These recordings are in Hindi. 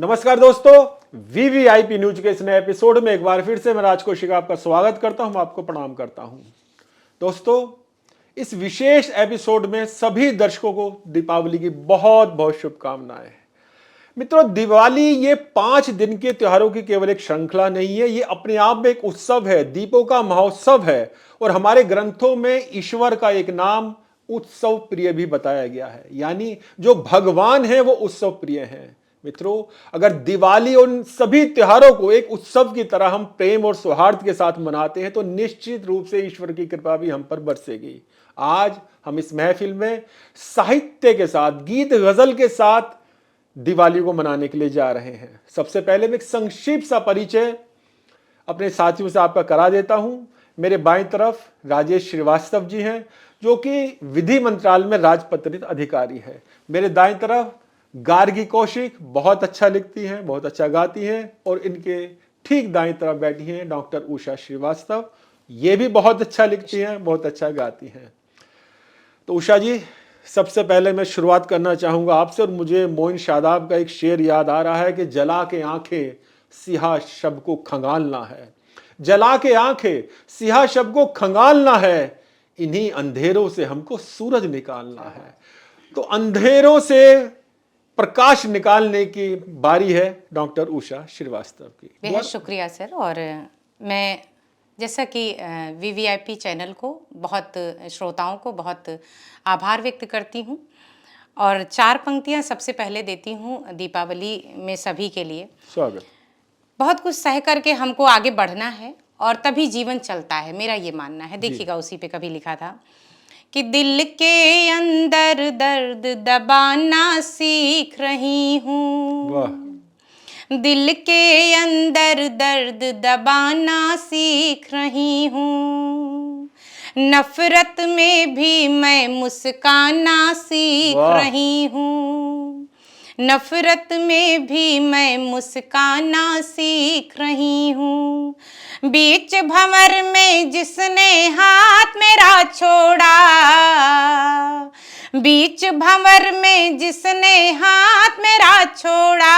नमस्कार दोस्तों, वीवीआईपी न्यूज के इस नए एपिसोड में एक बार फिर से मैं राज कौशिक आपका स्वागत करता हूं, आपको प्रणाम करता हूं। दोस्तों, इस विशेष एपिसोड में सभी दर्शकों को दीपावली की बहुत बहुत शुभकामनाएं। मित्रों, दिवाली ये 5 दिन के त्योहारों की केवल एक श्रृंखला नहीं है, ये अपने आप में एक उत्सव है, दीपों का महोत्सव है। और हमारे ग्रंथों में ईश्वर का एक नाम उत्सव प्रिय भी बताया गया है, यानी जो भगवान है वो उत्सव प्रिय हैं। मित्रों, अगर दिवाली और उन सभी त्योहारों को एक उत्सव की तरह हम प्रेम और सौहार्द के साथ मनाते हैं तो निश्चित रूप से ईश्वर की कृपा भी हम पर बरसेगी। आज हम इस महफिल में साहित्य के साथ, गीत गजल के साथ दिवाली को मनाने के लिए जा रहे हैं। सबसे पहले मैं एक संक्षिप्त सा परिचय अपने साथियों से आपका करा देता हूं। मेरे बाईं तरफ राजेश श्रीवास्तव जी हैं, जो कि विधि मंत्रालय में राजपत्रित अधिकारी है। मेरे दाईं तरफ गार्गी कौशिक, बहुत अच्छा लिखती हैं, बहुत अच्छा गाती हैं। और इनके ठीक दाईं तरफ बैठी हैं डॉक्टर उषा श्रीवास्तव, ये भी बहुत अच्छा लिखती हैं, बहुत अच्छा गाती हैं। तो उषा जी, सबसे पहले मैं शुरुआत करना चाहूंगा आपसे, और मुझे मोइन शादाब का एक शेर याद आ रहा है कि जला के आंखें सिहा शब को खंगालना है। जला के आंखें सिहा शब को खंगालना है, इन्हीं अंधेरों से हमको सूरज निकालना है। तो अंधेरों से प्रकाश निकालने की बारी है डॉक्टर उषा श्रीवास्तव की। बेहद शुक्रिया सर। और मैं जैसा कि वीवीआईपी चैनल को बहुत, श्रोताओं को बहुत आभार व्यक्त करती हूँ और 4 पंक्तियाँ सबसे पहले देती हूँ दीपावली में सभी के लिए। स्वागत। बहुत कुछ सह करके हमको आगे बढ़ना है और तभी जीवन चलता है, मेरा ये मानना है। देखिएगा, उसी पे कभी लिखा था कि दिल के अंदर दर्द दबाना सीख रही हूँ। वाह। दिल के अंदर दर्द दबाना सीख रही हूँ। नफरत में भी मैं मुस्काना सीख रही हूँ। नफरत में भी मैं मुस्काना सीख रही हूँ। बीच भंवर में जिसने हाथ मेरा छोड़ा, बीच भंवर में जिसने हाथ मेरा छोड़ा,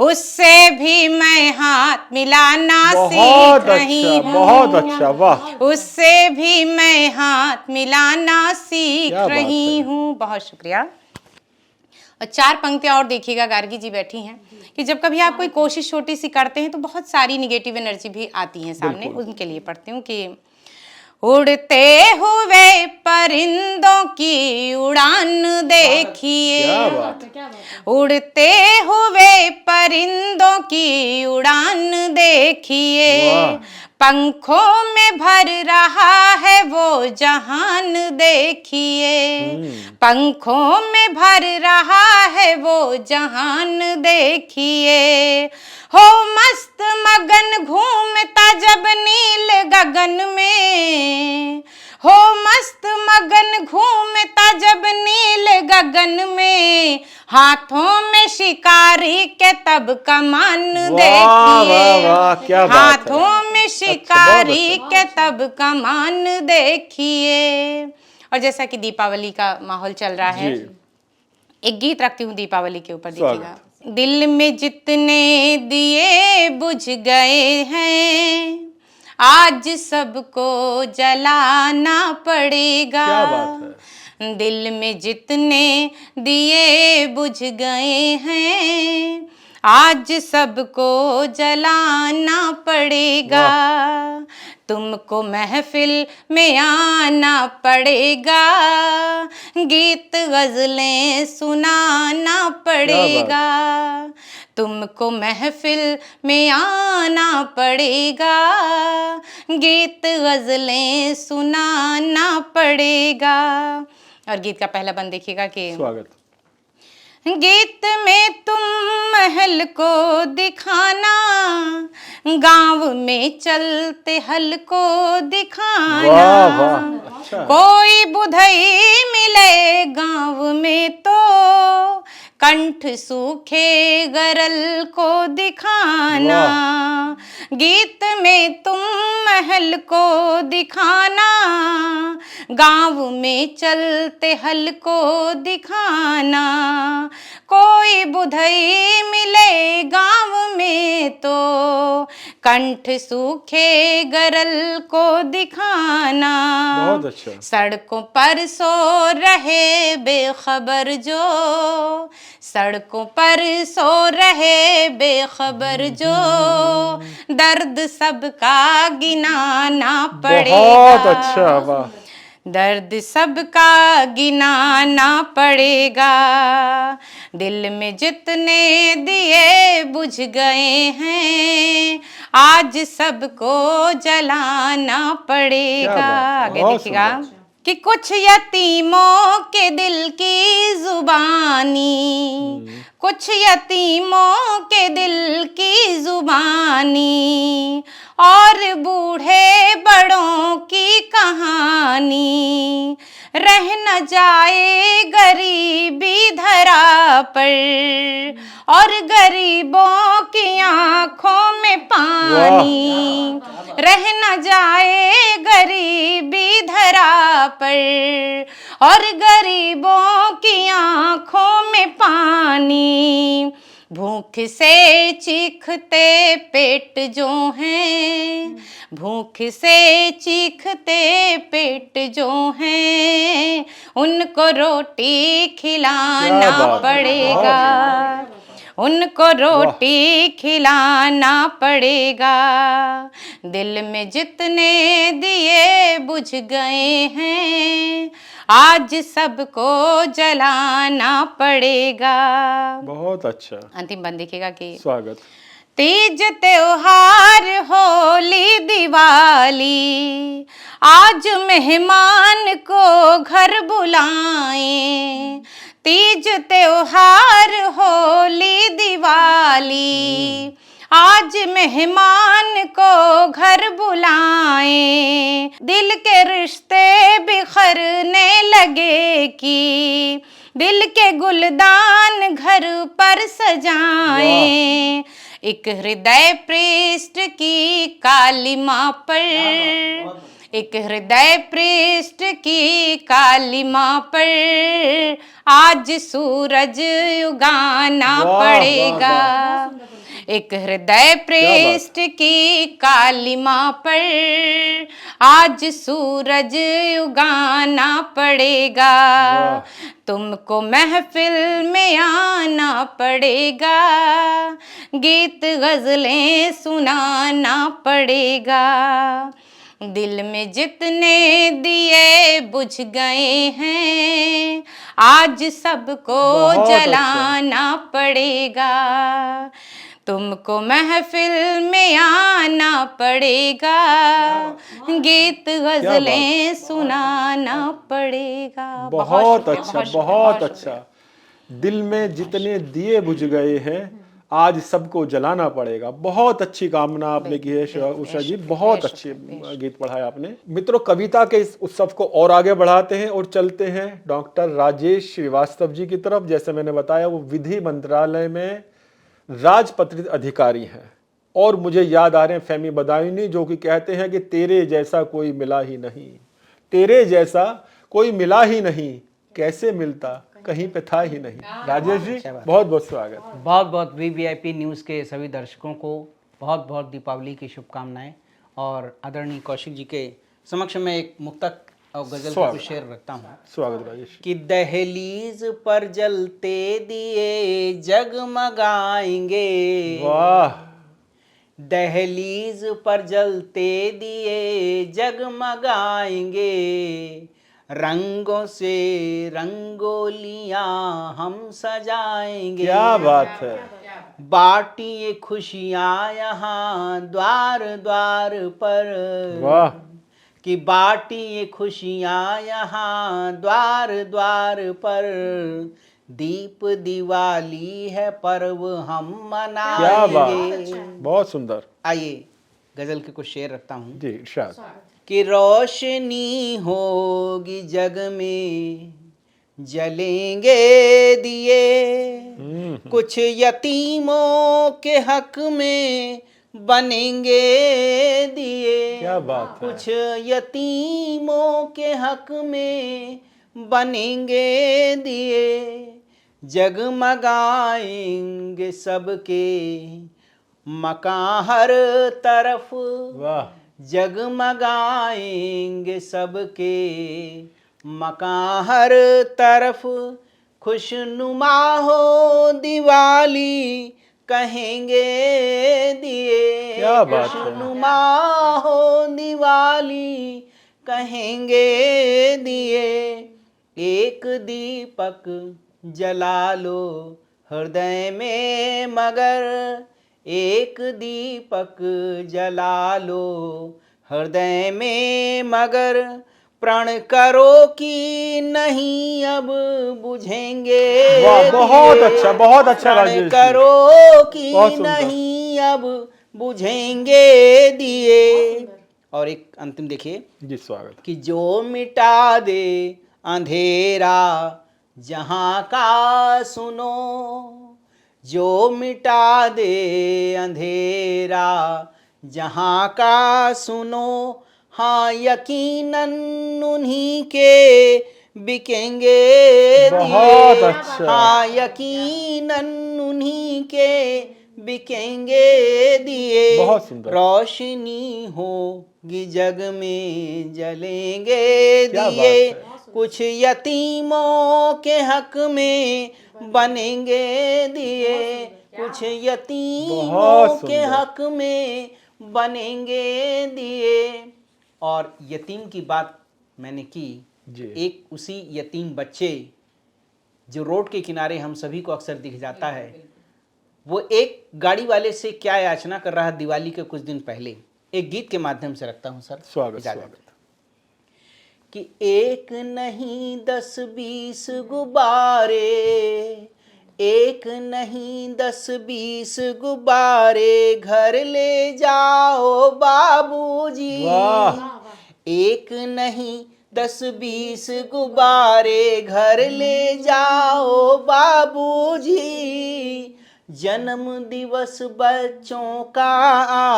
उससे भी मैं हाथ मिलाना सीख रही हूँ। बहुत अच्छा, वाह। उससे भी मैं हाथ मिलाना सीख रही हूँ। बहुत शुक्रिया। और 4 पंक्तियां और देखिएगा, गार्गी जी बैठी हैं, कि जब कभी आप कोई कोशिश छोटी सी करते हैं तो बहुत सारी निगेटिव एनर्जी भी आती है सामने। उनके लिए पढ़ती हूँ कि उड़ते हुए परिंदों की उड़ान देखिए, उड़ते हुए परिंदों की उड़ान देखिए, पंखों में भर रहा है वो जहान देखिए, पंखों में भर रहा है वो जहान देखिए। हो मस्त मगन घूमता जब नील गगन में, हो मस्त मगन घूमता जब नील गगन में, हाथों में शिकारी के तब कमान देखिए, हाथों में शिकारी के तब कमान देखिए। और जैसा कि दीपावली का माहौल चल रहा है, एक गीत रखती हूँ दीपावली के ऊपर, देखिएगा। दिल में जितने दिए बुझ गए हैं, आज सबको जलाना पड़ेगा। क्या बात है। दिल में जितने दिए बुझ गए हैं, आज सबको जलाना पड़ेगा। तुमको महफिल में आना पड़ेगा, गीत गजलें सुनाना पड़ेगा। तुमको महफिल में आना पड़ेगा, गीत गजलें सुनाना पड़ेगा। और गीत का पहला बंद देखिएगा कि स्वागत। गीत में तुम महल को दिखाना, गांव में चलते हल को दिखाना। वाह वाह, अच्छा। कोई बुधई मिले गांव में तो कंठ सूखे गरल को दिखाना। गीत में तुम महल को दिखाना, गांव में चलते हल को दिखाना। कोई बुधई मिले गांव में तो कंठ सूखे गरल को दिखाना। बहुत अच्छा। सड़कों पर सो रहे बेखबर जो, सड़कों पर सो रहे बेखबर जो, दर्द सबका गिनाना पड़ेगा। बहुत अच्छा, वाह। दर्द सबका गिनाना पड़ेगा। दिल में जितने दिए बुझ गए हैं, आज सबको जलाना पड़ेगा। आगे देखिएगा कि कुछ यतीमों के दिल की जुबानी, कुछ यतीमों के दिल की जुबानी, और बूढ़े बड़ों की कहानी। रह न जाए गरीबी धरा पर, और गरीबों की आंखों में पानी। रह न जाए गरीबी धरा पर, और गरीबों की आंखों में पानी। भूख से चीखते पेट जो हैं, भूख से चीखते पेट जो हैं, उनको रोटी खिलाना पड़ेगा। उनको रोटी खिलाना पड़ेगा। दिल में जितने दिए बुझ गए हैं, आज सबको जलाना पड़ेगा। बहुत अच्छा। अंतिम बंद देखिएगा कि स्वागत। तीज त्योहार होली दिवाली, आज मेहमान को घर बुलाएं। तीज त्योहार होली दिवाली, आज मेहमान को घर बुलाएं। दिल के रिश्ते बिखरने लगे कि दिल के गुलदान घर पर सजाएं। एक हृदय पृष्ठ की काली माँ पर, एक हृदय पृष्ठ की काली माँ पर, आज सूरज उगाना पड़ेगा। एक हृदय पृष्ठ की काली माँ पर, आज सूरज उगाना पड़ेगा। तुमको महफिल में आना पड़ेगा, गीत गजलें सुनाना पड़ेगा। दिल में जितने दिए बुझ गए हैं, आज सबको जलाना पड़ेगा। तुमको महफिल में आना पड़ेगा, गीत गजलें सुनाना पड़ेगा। बहुत अच्छा, बहुत अच्छा। दिल में जितने दिए बुझ गए हैं, आज सबको जलाना पड़ेगा। बहुत अच्छी कामना आपने की है उषा जी, बहुत अच्छे गीत पढ़ाया आपने। मित्रों, कविता के इस उत्सव को और आगे बढ़ाते हैं और चलते हैं डॉक्टर राजेश श्रीवास्तव जी की तरफ। जैसे मैंने बताया, वो विधि मंत्रालय में राजपत्रित अधिकारी हैं और मुझे याद आ रहे हैं फेमी बदायूनी, जो कि कहते हैं कि तेरे जैसा कोई मिला ही नहीं, तेरे जैसा कोई मिला ही नहीं, कैसे मिलता, कहीं पे था ही नहीं। राजेश जी, बहुत बहुत स्वागत। बहुत बहुत वीवीआईपी न्यूज़ के सभी दर्शकों को बहुत बहुत दीपावली की शुभकामनाएं। और आदरणीय कौशिक जी के समक्ष में एक मुक्तक और गजल का कुछ शेर रखता हूँ। स्वागत राजेश। कि दहलीज पर जलते दिए जगमगाएंगे, वाह। दहलीज पर जलते दिए जगमगाएंगे, रंगों से रंगोलियां हम सजाएंगे। क्या बात है। बाटिए खुशियां यहाँ द्वार द्वार पर, वाह। कि बाटिए खुशियां यहाँ द्वार द्वार पर, दीप दिवाली है पर्व हम मनाएंगे। क्या बात, बहुत सुंदर। आइए गजल के कुछ शेर रखता हूँ जी, इरशाद। कि रोशनी होगी जग में, जलेंगे दिए, कुछ यतीमों के हक में बनेंगे दिए। क्या बात है। कुछ यतीमों के हक में बनेंगे दिए। जगमगाएंगे सबके मकान हर तरफ। वाह, जगमगाएंगे सबके मकान हर तरफ। खुशनुमा हो दिवाली कहेंगे दिए। क्या बात है। खुशनुमा हो दिवाली कहेंगे दिए। एक दीपक जला लो हृदय में मगर। एक दीपक जला लो हृदय में मगर। प्रण करो कि नहीं अब बुझेंगे वाह, बहुत दिए। अच्छा, बहुत अच्छा प्रण राजेश जी। करो कि बहुत सुंदर। नहीं अब बुझेंगे दिए। और एक अंतिम देखिए जी स्वागत। कि जो मिटा दे अंधेरा जहां का सुनो। जो मिटा दे अंधेरा जहां का सुनो। हाँ यकीनन उन्हीं के बिकेंगे बहुत दिए। अच्छा। हाँ यकीनन उन्हीं के बिकेंगे दिए। बहुत सुंदर। रोशनी होगी जग में जलेंगे क्या दिए। बात है। कुछ यतीमों के हक में बनेंगे दिए। कुछ यतीमों बहुत के सुंदर। हक में बनेंगे दिए। और यतीम की बात मैंने की। जी। एक उसी यतीम बच्चे जो रोड के किनारे हम सभी को अक्सर दिख जाता है, वो एक गाड़ी वाले से क्या याचना कर रहा है दिवाली के कुछ दिन पहले। एक गीत के माध्यम से रखता हूं सर स्वागत इजाजत। स्वागत। कि एक नहीं 10-20 गुब्बारे। एक नहीं 10-20 गुब्बारे घर ले जाओ बाबूजी। वाह। एक नहीं 10-20 गुब्बारे घर ले जाओ बाबूजी। जन्म दिवस बच्चों का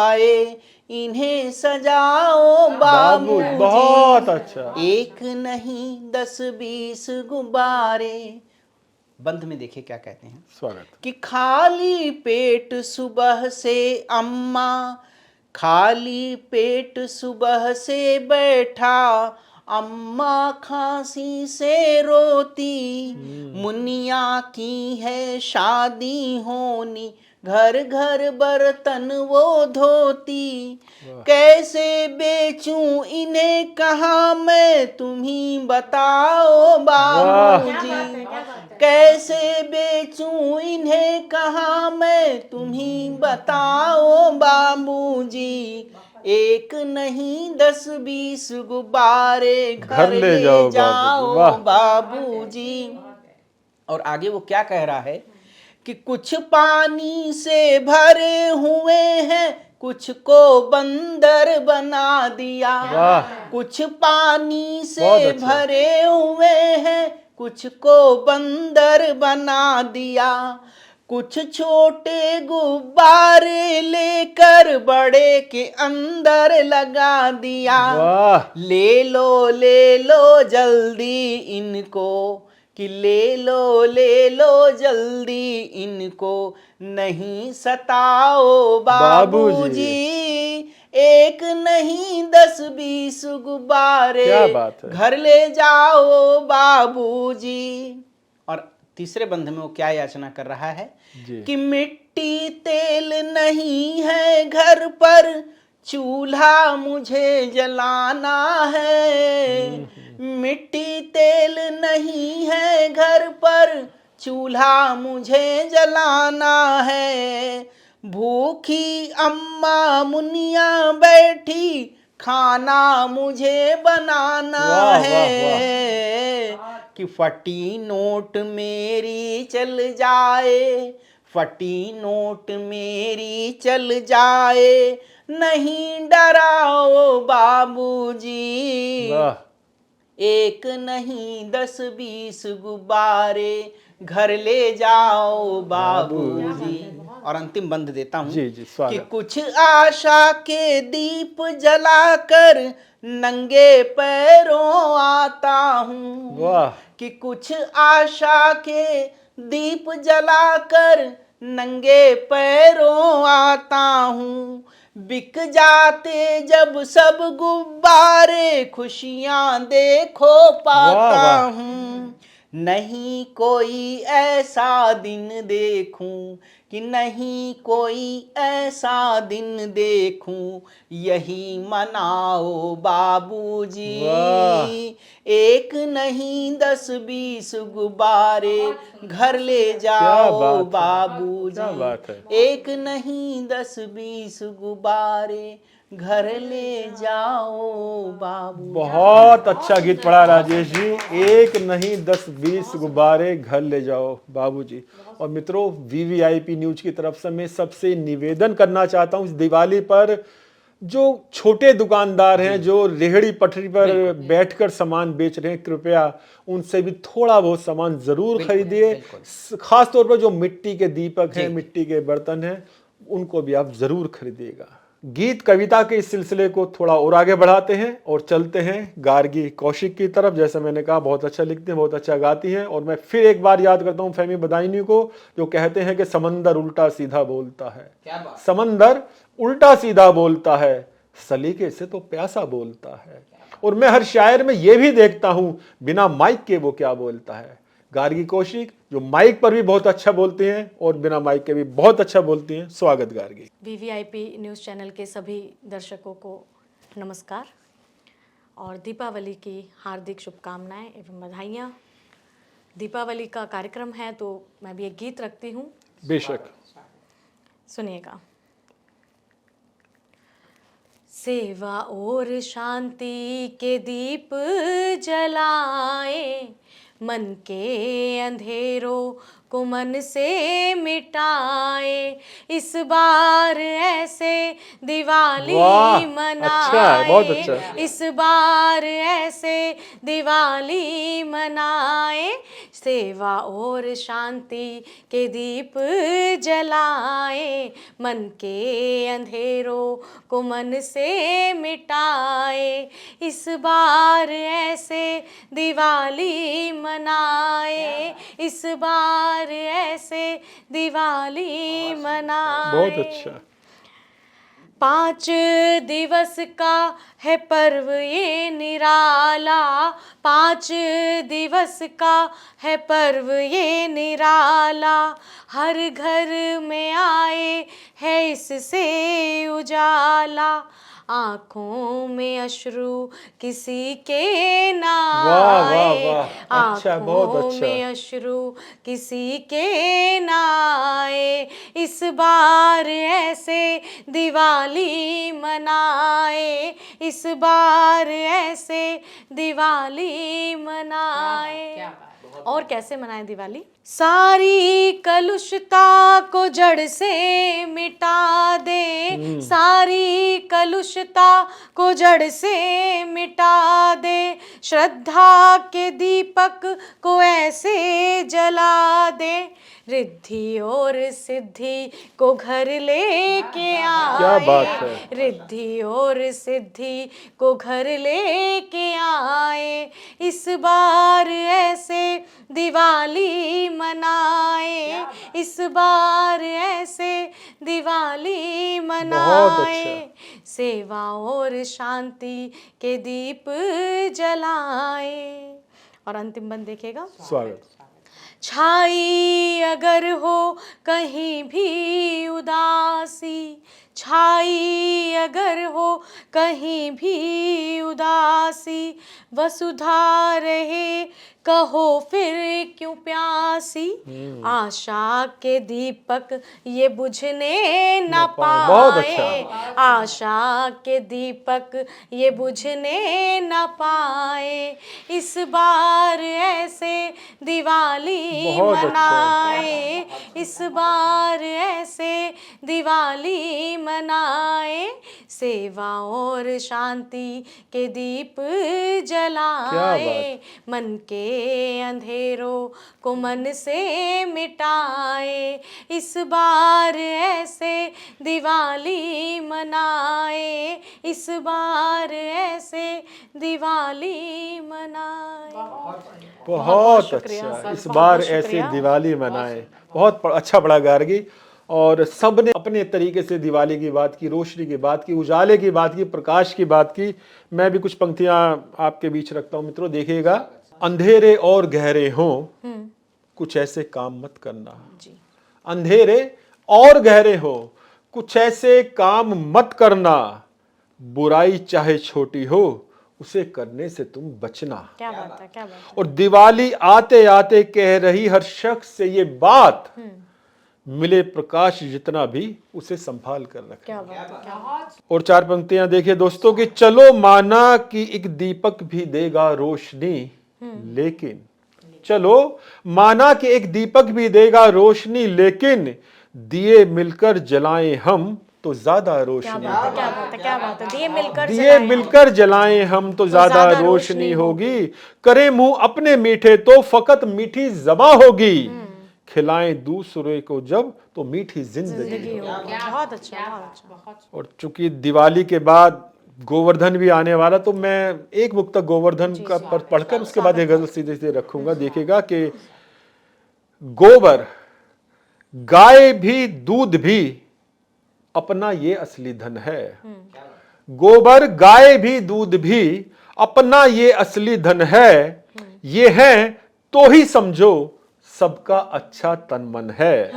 आए इन्हें सजाओ बाबू, बाबूजी। बहुत अच्छा। एक नहीं 10-20 गुब्बारे। बंध में देखिए क्या कहते हैं स्वागत। कि खाली पेट सुबह से अम्मा। खाली पेट सुबह से बैठा अम्मा खांसी से रोती। मुनिया की है शादी होनी घर घर बर्तन वो धोती। कैसे बेचूं इन्हें कहाँ मैं तुम्ही बताओ बाबूजी। कैसे बेचूं इन्हें कहाँ मैं तुम्ही बताओ बाबूजी। एक नहीं 10-20 गुब्बारे घर ले जाओ वाह। बाबूजी। और आगे वो क्या कह रहा है कि कुछ पानी से भरे हुए हैं कुछ को बंदर बना दिया। वाह। कुछ पानी बहुत से अच्छा। भरे हुए हैं कुछ को बंदर बना दिया। कुछ छोटे गुब्बारे लेकर बड़े के अंदर लगा दिया। वाह। ले लो जल्दी इनको कि ले लो जल्दी इनको नहीं सताओ बाबूजी। एक नहीं 10-20 गुब्बारे क्या बात है। घर ले जाओ बाबूजी। और तीसरे बंध में वो क्या याचना कर रहा है जी। कि मिट्टी तेल नहीं है घर पर चूल्हा मुझे जलाना है। मिट्टी तेल नहीं है घर पर चूल्हा मुझे जलाना है। भूखी अम्मा मुनिया बैठी खाना मुझे बनाना वाह, है। कि फटी नोट मेरी चल जाए। फटी नोट मेरी चल जाए नहीं डराओ बाबूजी। वाह। एक नहीं 10-20 गुब्बारे घर ले जाओ बाबूजी। और अंतिम बंद देता हूँ जी, जी, स्वागत। कि कुछ आशा के दीप जलाकर नंगे पैरों आता हूँ, वाह। कि कुछ आशा के दीप जलाकर नंगे पैरों आता हूँ, बिक जाते जब सब गुब्बारे खुशियाँ देखो पाता वाह। हूँ। नहीं कोई ऐसा दिन देखूं कि नहीं कोई ऐसा दिन देखूं, यही मनाओ बाबूजी। वाह। एक नहीं 10-20 गुब्बारे घर ले क्या जाओ बात है, क्या बाबूजी। बात है। एक नहीं 10-20 गुब्बारे घर ले जाओ बाबू। बहुत अच्छा गीत पढ़ा राजेश जी। एक नहीं 10-20 गुब्बारे घर ले जाओ बाबूजी। और मित्रों, वीवीआईपी न्यूज की तरफ से मैं सबसे निवेदन करना चाहता हूं, इस दिवाली पर जो छोटे दुकानदार हैं, जो रेहड़ी पटरी पर बैठकर सामान बेच रहे हैं, कृपया उनसे भी थोड़ा बहुत सामान जरूर खरीदिए। खास तौर पर जो मिट्टी के दीपक हैं, मिट्टी के बर्तन हैं, उनको भी आप जरूर खरीदिएगा। गीत कविता के इस सिलसिले को थोड़ा और आगे बढ़ाते हैं और चलते हैं गार्गी कौशिक की तरफ। जैसे मैंने कहा, बहुत अच्छा लिखती हैं, बहुत अच्छा गाती हैं। और मैं फिर एक बार याद करता हूं फेमी बदायूनी को, जो कहते हैं कि समंदर उल्टा सीधा बोलता है। समंदर उल्टा सीधा बोलता है, सलीके से तो प्यासा बोलता है। और मैं हर शायर में यह भी देखता हूं, बिना माइक के वो क्या बोलता है। गार्गी कौशिक जो माइक पर भी बहुत अच्छा बोलते हैं और बिना माइक के भी बहुत अच्छा बोलती हैं। स्वागत गार्गी। वीवीआईपी न्यूज़ चैनल के सभी दर्शकों को नमस्कार और दीपावली की हार्दिक शुभकामनाएं एवं बधाइयाँ। दीपावली का कार्यक्रम है तो मैं भी एक गीत रखती हूँ, बेशक, सुनिएगा। सेवा और शांति के दीप जलाए, मन के अंधेरों को मन से मिटाए, इस बार ऐसे दिवाली वाह, मनाए। अच्छा है, बहुत अच्छा है। इस बार ऐसे दिवाली मनाए, सेवा और शांति के दीप जलाए, मन के अंधेरों को मन से मिटाए, इस बार ऐसे दिवाली मनाए, इस बार ऐसे दिवाली मनाए। बहुत अच्छा। 5 दिवस का है पर्व ये निराला, 5 दिवस का है पर्व ये निराला, हर घर में आए है इससे उजाला, आँखों में अश्रु किसी के ना वाह, वाह, आए, वाह। अच्छा, बहुत आँखों अच्छा। में अश्रु किसी के ना आए, इस बार ऐसे दिवाली मनाए, इस बार ऐसे दिवाली मनाए। और कैसे मनाए दिवाली? सारी कलुषता को जड़ से मिटा दे, सारी कलुषता को जड़ से मिटा दे, श्रद्धा के दीपक को ऐसे जला दे, रिद्धि और सिद्धि को घर लेके आए। क्या बात है। रिद्धि और सिद्धि को घर लेके आए, इस बार ऐसे दिवाली मनाए, इस बार ऐसे दिवाली मनाए, सेवा और शांति के दीप जलाए। और अंतिम बंद देखिएगा। स्वागत। छाई अगर हो कहीं भी उदासी, छाई अगर हो कहीं भी उदासी, वसुधा रहे कहो फिर क्यों प्यासी, आशा के दीपक ये बुझने न पाए। बहुत पाए, अच्छा। आशा के दीपक ये बुझने न पाए, इस बार ऐसे दिवाली बहुत अच्छा। मनाए, इस बार ऐसे दिवाली मनाए, सेवा और शांति के दीप जलाए। जलाए, मन के अंधेरों को मन से मिटाए, इस बार ऐसे दिवाली मनाए, इस बार ऐसे दिवाली मनाए। बहुत शुक्रिया अच्छा, सर, इस बहुत बार बहुत ऐसे शुक्रिया। दिवाली मनाए। बहुत अच्छा बड़ा गार्गी, और सबने अपने तरीके से दिवाली की बात की, रोशनी की बात की, उजाले की बात की, प्रकाश की बात की। मैं भी कुछ पंक्तियां आपके बीच रखता हूं मित्रों, देखिएगा। अंधेरे और गहरे हों, कुछ ऐसे काम मत करना। जी, अंधेरे और गहरे हो, कुछ ऐसे काम मत करना। बुराई चाहे छोटी हो, उसे करने से तुम बचना। क्या बात है, क्या बात है। और दिवाली आते आते कह रही हर शख्स से ये बात, मिले प्रकाश जितना भी उसे संभाल कर रखे। क्या बात है, क्या बात है। और चार पंक्तियां देखिए दोस्तों कि चलो माना कि एक दीपक भी देगा रोशनी, लेकिन चलो माना कि एक दीपक भी देगा रोशनी, लेकिन दिए मिलकर जलाएं हम तो ज्यादा क्या रोशनी बात है, क्या बात है, क्या बात है। दिए मिलकर दिए जलाएं हम। मिलकर जलाएं हम तो ज्यादा ज्यादा रोशनी रोशनी होगी। करें मुंह अपने मीठे तो फकत मीठी ज़बां होगी। खिलाएं दूसरे को जब तो मीठी जिंदगी। जिंदगी होगी। बहुत अच्छा, बहुत अच्छा। और चूंकि दिवाली के बाद गोवर्धन भी आने वाला, तो मैं एक मुक्त गोवर्धन का पढ़कर उसके बाद एक गजल सीधे सीधे रखूंगा। देखिएगा कि गोबर गाय भी दूध भी अपना ये असली धन है। गोबर गाय भी दूध भी अपना ये असली धन है। ये है तो ही समझो सबका अच्छा तन मन है।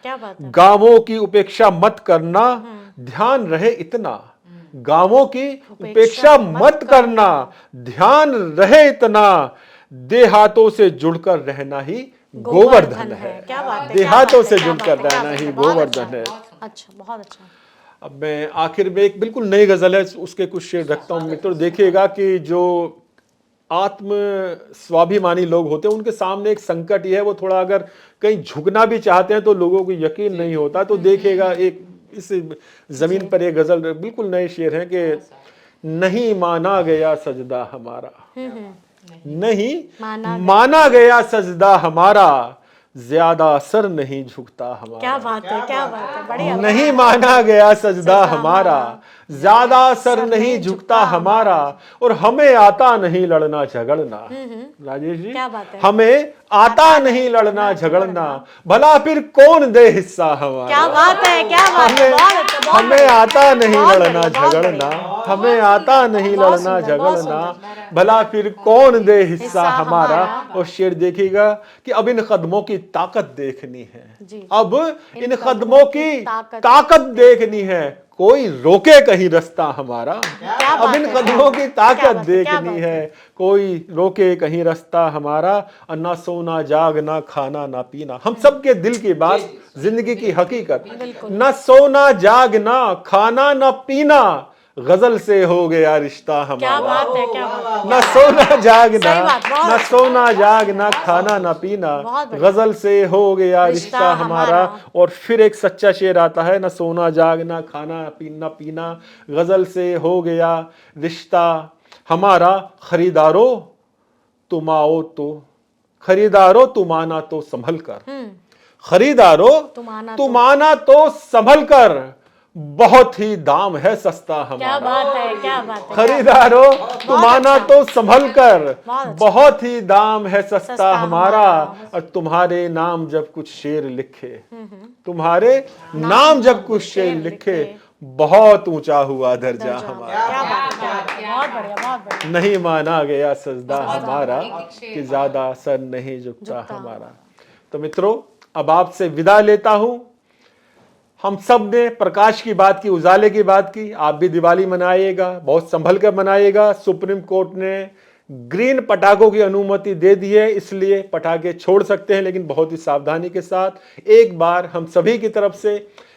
क्या बात है। गांवों की उपेक्षा मत करना, ध्यान रहे इतना। गांवों की उपेक्षा मत करना, ध्यान रहे इतना। देहातों से जुड़कर रहना ही गोवर्धन है। क्या बात है, क्या देहातों बात है, से क्या जुड़कर बात है, क्या रहना बात ही है। बहुत गोवर्धन है। अच्छा, बहुत अच्छा। अब मैं आखिर में एक बिल्कुल नई गजल है, उसके कुछ शेर रखता हूं मित्रों। देखिएगा कि जो आत्म स्वाभिमानी लोग होते हैं, उनके सामने एक संकट ये है, वो थोड़ा अगर कहीं झुकना भी चाहते हैं तो लोगों को यकीन नहीं होता। तो देखिएगा एक इस जमीन पर एक गजल, बिल्कुल नए शेर हैं कि नहीं माना गया सजदा हमारा, नहीं माना गया सजदा हमारा, ज्यादा सर नहीं झुकता हमारा। क्या बात है, क्या बात है। बढ़िया। नहीं माना गया सजदा हमारा, ज्यादा सर नहीं झुकता हमारा। और हमें आता नहीं लड़ना झगड़ना। राजेश जी, क्या बात है। हमें आता नहीं लड़ना झगड़ना, भला फिर कौन दे हिस्सा हमारा। क्या बात है, क्या बात है। बहुत अच्छा, बहुत हमें बढ़िया। आता नहीं बहुत लड़ना बढ़िया, बहुत झगड़ना, बढ़िया। हमें आता नहीं बहुत लड़ना सुंदर, बहुत झगड़ना, भला फिर कौन दे हिस्सा हिस्सा हमारा। हमारा। और शेर देखिएगा कि अब इन कदमों की ताकत देखनी है। जी। अब इन कदमों की ताकत देखनी है, कोई रोके कहीं रास्ता हमारा। अब इन कदमों की ताकत देखनी है, कोई रोके कहीं रास्ता हमारा। ना सोना जागना, खाना ना पीना, हम सबके दिल की बात, जिंदगी की हकीकत। ना सोना जागना, खाना ना पीना, गजल से हो गया रिश्ता क्या हमारा। बात है, क्या बात है। ना सोना जागना, सही बात, बहुत ना अच्छा। सोना जागना, खाना ना पीना, बहुत बढ़िया। गजल से हो गया रिश्ता रिश्ता हमारा। हमारा। और फिर एक सच्चा शेर आता है, ना सोना जागना, खाना पीना, गजल से हो गया रिश्ता हमारा। खरीदारों तुम आओ तो, खरीदारों तुम आना तो संभल कर, खरीदारों तुम आना तो संभल कर, बहुत ही दाम है सस्ता क्या हमारा। बात है, क्या बात है। खरीदारों तुम आना तो संभल कर, बहुत अच्छा। बहुत ही दाम है सस्ता सस्ता हमारा। हमारा। और तुम्हारे नाम जब कुछ शेर लिखे, तुम्हारे नाम जब कुछ शेर लिखे, बहुत ऊंचा हुआ दर्जा हमारा। क्या बात है, क्या बात है। बहुत बढ़िया, बहुत बढ़िया। नहीं माना गया सजदा हमारा, कि ज्यादा सर नहीं झुकता हमारा। तो मित्रों, अब आपसे विदा लेता हूं। हम सब ने प्रकाश की बात की, उजाले की बात की। आप भी दिवाली मनाइएगा, बहुत संभल कर मनाइएगा। सुप्रीम कोर्ट ने ग्रीन पटाखों की अनुमति दे दी है, इसलिए पटाखे छोड़ सकते हैं, लेकिन बहुत ही सावधानी के साथ। एक बार हम सभी की तरफ से,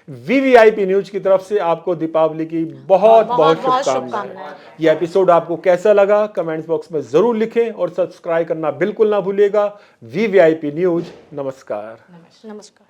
वीवीआईपी न्यूज की तरफ से आपको दीपावली की बहुत बहुत शुभकामनाएं। यह एपिसोड आपको कैसा लगा कमेंट्स बॉक्स में जरूर लिखें, और सब्सक्राइब करना बिल्कुल ना भूलिएगा। वीवीआईपी न्यूज, नमस्कार। नमस्कार।